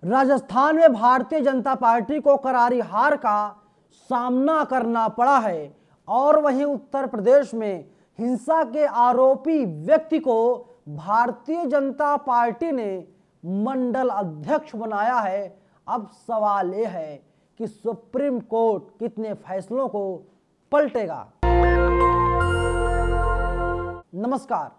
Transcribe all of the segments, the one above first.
राजस्थान में भारतीय जनता पार्टी को करारी हार का सामना करना पड़ा है और वहीं उत्तर प्रदेश में हिंसा के आरोपी व्यक्ति को भारतीय जनता पार्टी ने मंडल अध्यक्ष बनाया है। अब सवाल यह है कि सुप्रीम कोर्ट कितने फैसलों को पलटेगा। नमस्कार,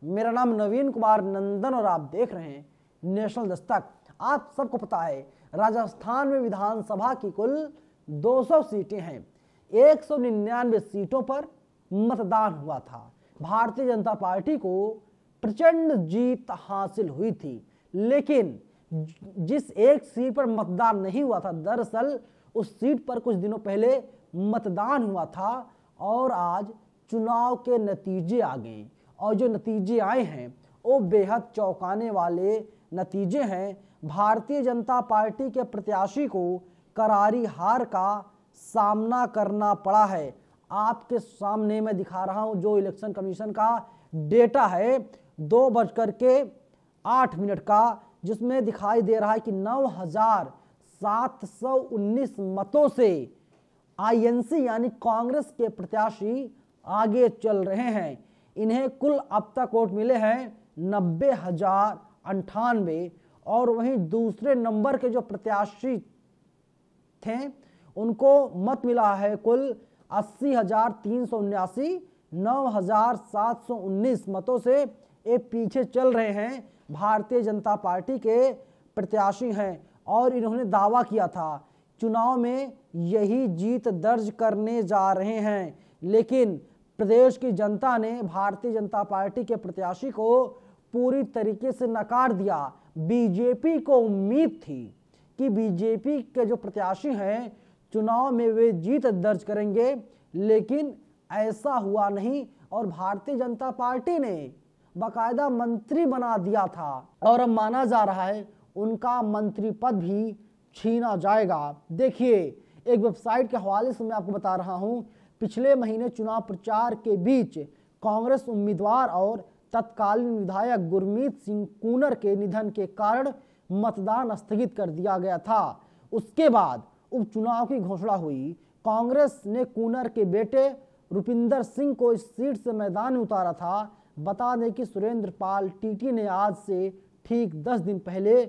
मेरा नाम नवीन कुमार नंदन और आप देख रहे हैं नेशनल दस्तक। आप सबको पता है राजस्थान में विधानसभा की कुल 200 सीटें हैं। 199 सीटों पर मतदान हुआ था। भारतीय जनता पार्टी को प्रचंड जीत हासिल हुई थी, लेकिन जिस एक सीट पर मतदान नहीं हुआ था, दरअसल उस सीट पर कुछ दिनों पहले मतदान हुआ था और आज चुनाव के नतीजे आ गए और जो नतीजे आए हैं वो बेहद चौंकाने वाले नतीजे हैं। भारतीय जनता पार्टी के प्रत्याशी को करारी हार का सामना करना पड़ा है। आपके सामने मैं दिखा रहा हूं जो इलेक्शन कमीशन का डेटा है 2:08 का, जिसमें दिखाई दे रहा है कि 9,719 मतों से आईएनसी यानी कांग्रेस के प्रत्याशी आगे चल रहे हैं। इन्हें कुल अब तक वोट मिले हैं 90,098 और वहीं दूसरे नंबर के जो प्रत्याशी थे उनको मत मिला है कुल 80,379। 9,719 मतों से ये पीछे चल रहे हैं। भारतीय जनता पार्टी के प्रत्याशी हैं और इन्होंने दावा किया था चुनाव में यही जीत दर्ज करने जा रहे हैं, लेकिन प्रदेश की जनता ने भारतीय जनता पार्टी के प्रत्याशी को पूरी तरीके से नकार दिया। बीजेपी को उम्मीद थी कि बीजेपी के जो प्रत्याशी हैं चुनाव में वे जीत दर्ज करेंगे, लेकिन ऐसा हुआ नहीं और भारतीय जनता पार्टी ने बाकायदा मंत्री बना दिया था और अब माना जा रहा है उनका मंत्री पद भी छीना जाएगा। देखिए, एक वेबसाइट के हवाले से मैं आपको बता रहा हूं, पिछले महीने चुनाव प्रचार के बीच कांग्रेस उम्मीदवार और तत्कालीन विधायक गुरमीत सिंह कूनर के निधन के कारण मतदान स्थगित कर दिया गया था। उसके बाद उपचुनाव की घोषणा हुई। कांग्रेस ने कूनर के बेटे रुपिंदर सिंह को इस सीट से मैदान में उतारा था। बता दें कि सुरेंद्र पाल टीटी ने आज से ठीक 10 दिन पहले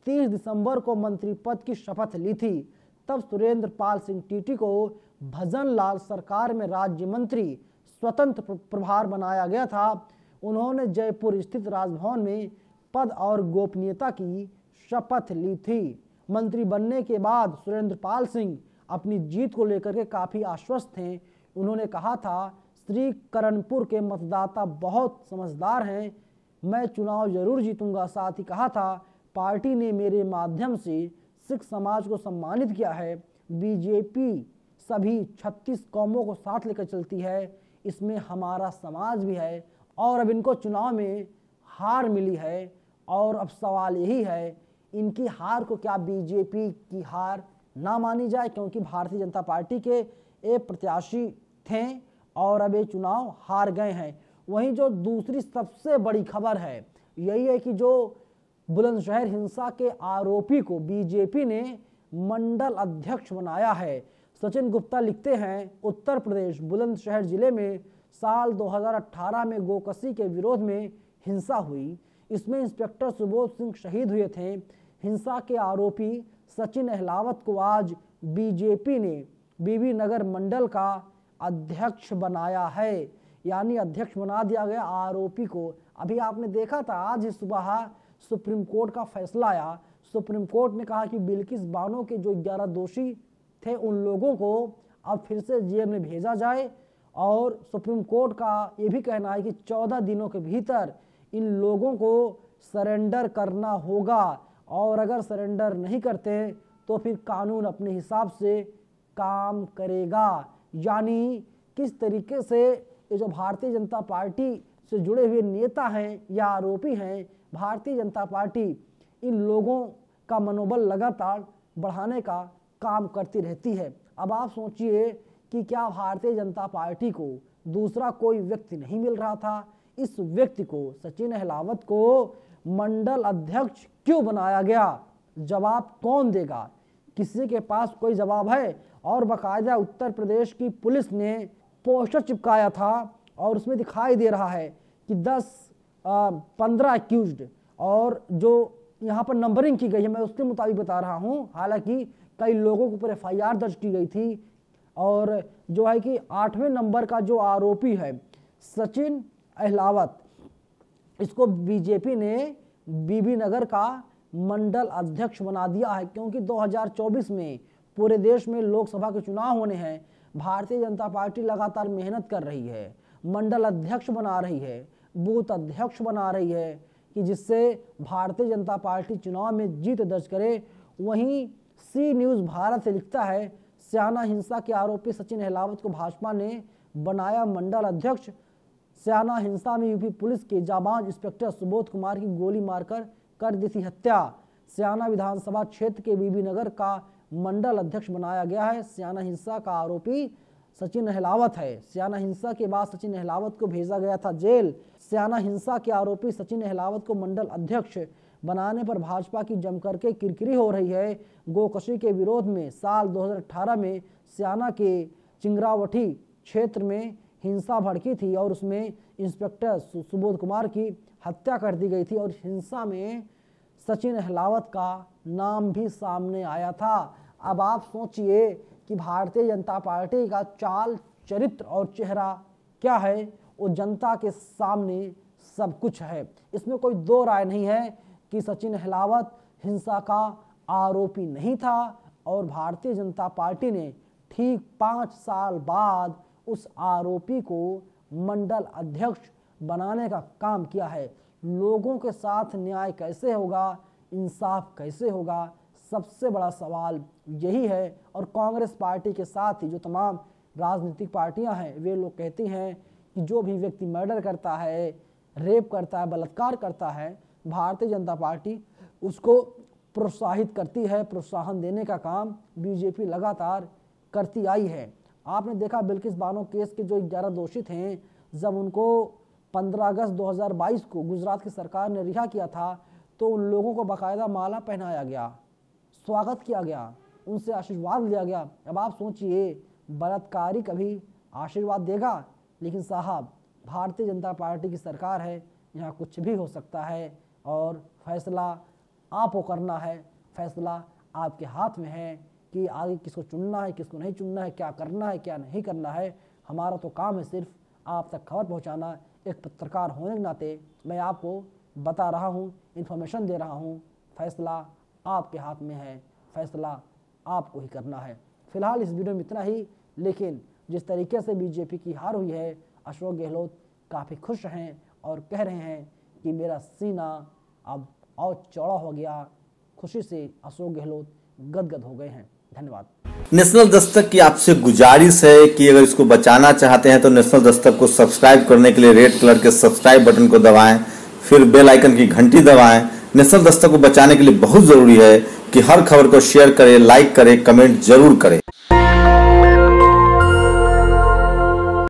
30 दिसंबर को मंत्री पद की शपथ ली थी। तब सुरेंद्र पाल सिंह टीटी को भजन लाल सरकार में राज्य मंत्री स्वतंत्र प्रभार बनाया गया था। उन्होंने जयपुर स्थित राजभवन में पद और गोपनीयता की शपथ ली थी। मंत्री बनने के बाद सुरेंद्र पाल सिंह अपनी जीत को लेकर के काफी आश्वस्त थे। उन्होंने कहा था, श्री करणपुर के मतदाता बहुत समझदार हैं, मैं चुनाव जरूर जीतूंगा। साथ ही कहा था, पार्टी ने मेरे माध्यम से सिख समाज को सम्मानित किया है। बीजेपी सभी 36 कौमों को साथ लेकर चलती है, इसमें हमारा समाज भी है और अब इनको चुनाव में हार मिली है और अब सवाल यही है इनकी हार को क्या बीजेपी की हार ना मानी जाए, क्योंकि भारतीय जनता पार्टी के एक प्रत्याशी थे और अब ये चुनाव हार गए हैं। वहीं जो दूसरी सबसे बड़ी खबर है यही है कि जो बुलंदशहर हिंसा के आरोपी को बीजेपी ने मंडल अध्यक्ष बनाया है। सचिन गुप्ता लिखते हैं, उत्तर प्रदेश बुलंदशहर जिले में साल 2018 में गोकसी के विरोध में हिंसा हुई। इसमें इंस्पेक्टर सुबोध सिंह शहीद हुए थे। हिंसा के आरोपी सचिन अहलावत को आज बीजेपी ने बीबी नगर मंडल का अध्यक्ष बनाया है, यानी अध्यक्ष बना दिया गया आरोपी को। अभी आपने देखा था आज ही सुबह सुप्रीम कोर्ट का फैसला आया। सुप्रीम कोर्ट ने कहा कि बिल्किस बानो के जो 11 दोषी थे उन लोगों को अब फिर से जेल में भेजा जाए और सुप्रीम कोर्ट का ये भी कहना है कि 14 दिनों के भीतर इन लोगों को सरेंडर करना होगा और अगर सरेंडर नहीं करते तो फिर कानून अपने हिसाब से काम करेगा। यानी किस तरीके से ये जो भारतीय जनता पार्टी से जुड़े हुए नेता हैं या आरोपी हैं, भारतीय जनता पार्टी इन लोगों का मनोबल लगातार बढ़ाने का काम करती रहती है। अब आप सोचिए कि क्या भारतीय जनता पार्टी को दूसरा कोई व्यक्ति नहीं मिल रहा था? इस व्यक्ति को, सचिन अहलावत को मंडल अध्यक्ष क्यों बनाया गया? जवाब कौन देगा? किसी के पास कोई जवाब है? और बाकायदा उत्तर प्रदेश की पुलिस ने पोस्टर चिपकाया था और उसमें दिखाई दे रहा है कि 15 अक्यूज्ड, और जो यहाँ पर नंबरिंग की गई है मैं उसके मुताबिक बता रहा हूँ। हालांकि कई लोगों के ऊपर FIR दर्ज की गई थी, और जो है कि 8वें नंबर का जो आरोपी है सचिन अहलावत, इसको बीजेपी ने बीबी नगर का मंडल अध्यक्ष बना दिया है, क्योंकि 2024 में पूरे देश में लोकसभा के चुनाव होने हैं। भारतीय जनता पार्टी लगातार मेहनत कर रही है, मंडल अध्यक्ष बना रही है, बूथ अध्यक्ष बना रही है कि जिससे भारतीय जनता पार्टी चुनाव में जीत दर्ज करे। वहीं सी न्यूज़ भारत से लिखता है, स्याना हिंसा के आरोपी सचिन अहलावत को भाजपा ने बनाया मंडल अध्यक्ष। स्याना हिंसा में यूपी पुलिस के जाबाज इंस्पेक्टर सुबोध कुमार की गोली मारकर कर दी थी हत्या। स्याना विधानसभा क्षेत्र के बीबी नगर का मंडल अध्यक्ष बनाया गया है। स्याना हिंसा का आरोपी सचिन अहलावत है। स्याना हिंसा के बाद सचिन अहलावत को भेजा गया था जेल। स्याना हिंसा के आरोपी सचिन अहलावत को मंडल अध्यक्ष बनाने पर भाजपा की जमकर के किरकिरी हो रही है। गोकशी के विरोध में साल 2018 में स्याना के चिंगरावटी क्षेत्र में हिंसा भड़की थी और उसमें इंस्पेक्टर सुबोध कुमार की हत्या कर दी गई थी, और हिंसा में सचिन अहलावत का नाम भी सामने आया था। अब आप सोचिए कि भारतीय जनता पार्टी का चाल, चरित्र और चेहरा क्या है, वो जनता के सामने सब कुछ है। इसमें कोई दो राय नहीं है कि सचिन अहलावत हिंसा का आरोपी नहीं था, और भारतीय जनता पार्टी ने ठीक 5 साल बाद उस आरोपी को मंडल अध्यक्ष बनाने का काम किया है। लोगों के साथ न्याय कैसे होगा, इंसाफ कैसे होगा, सबसे बड़ा सवाल यही है। और कांग्रेस पार्टी के साथ ही जो तमाम राजनीतिक पार्टियां हैं, वे लोग कहती हैं कि जो भी व्यक्ति मर्डर करता है, रेप करता है, बलात्कार करता है, भारतीय जनता पार्टी उसको प्रोत्साहित करती है। प्रोत्साहन देने का काम बीजेपी लगातार करती आई है। आपने देखा बिल्किस बानो केस के जो 11 दोषी थे, जब उनको 15 अगस्त 2022 को गुजरात की सरकार ने रिहा किया था, तो उन लोगों को बाकायदा माला पहनाया गया, स्वागत किया गया, उनसे आशीर्वाद लिया गया। अब आप सोचिए, बलात्कारी कभी आशीर्वाद देगा? लेकिन साहब, भारतीय जनता पार्टी की सरकार है, यहाँ कुछ भी हो सकता है, और फैसला आपको करना है। फैसला आपके हाथ में है कि आगे किसको चुनना है, किसको नहीं चुनना है, क्या करना है, क्या नहीं करना है। हमारा तो काम है सिर्फ आप तक खबर पहुंचाना। एक पत्रकार होने के नाते मैं आपको बता रहा हूं, इन्फॉर्मेशन दे रहा हूं। फैसला आपके हाथ में है, फैसला आपको ही करना है। फिलहाल इस वीडियो में इतना ही, लेकिन जिस तरीके से बीजेपी की हार हुई है, अशोक गहलोत काफ़ी खुश हैं और कह रहे हैं कि मेरा सीना अब और चौड़ा हो गया। खुशी से अशोक गहलोत गदगद हो गए हैं। धन्यवाद। नेशनल दस्तक की आपसे गुजारिश है कि अगर इसको बचाना चाहते हैं तो नेशनल दस्तक को सब्सक्राइब करने के लिए रेड कलर के सब्सक्राइब बटन को दबाएं, फिर बेल आइकन की घंटी दबाएं। नेशनल दस्तक को बचाने के लिए बहुत जरूरी है कि हर खबर को शेयर करें, लाइक करें, कमेंट जरूर करें।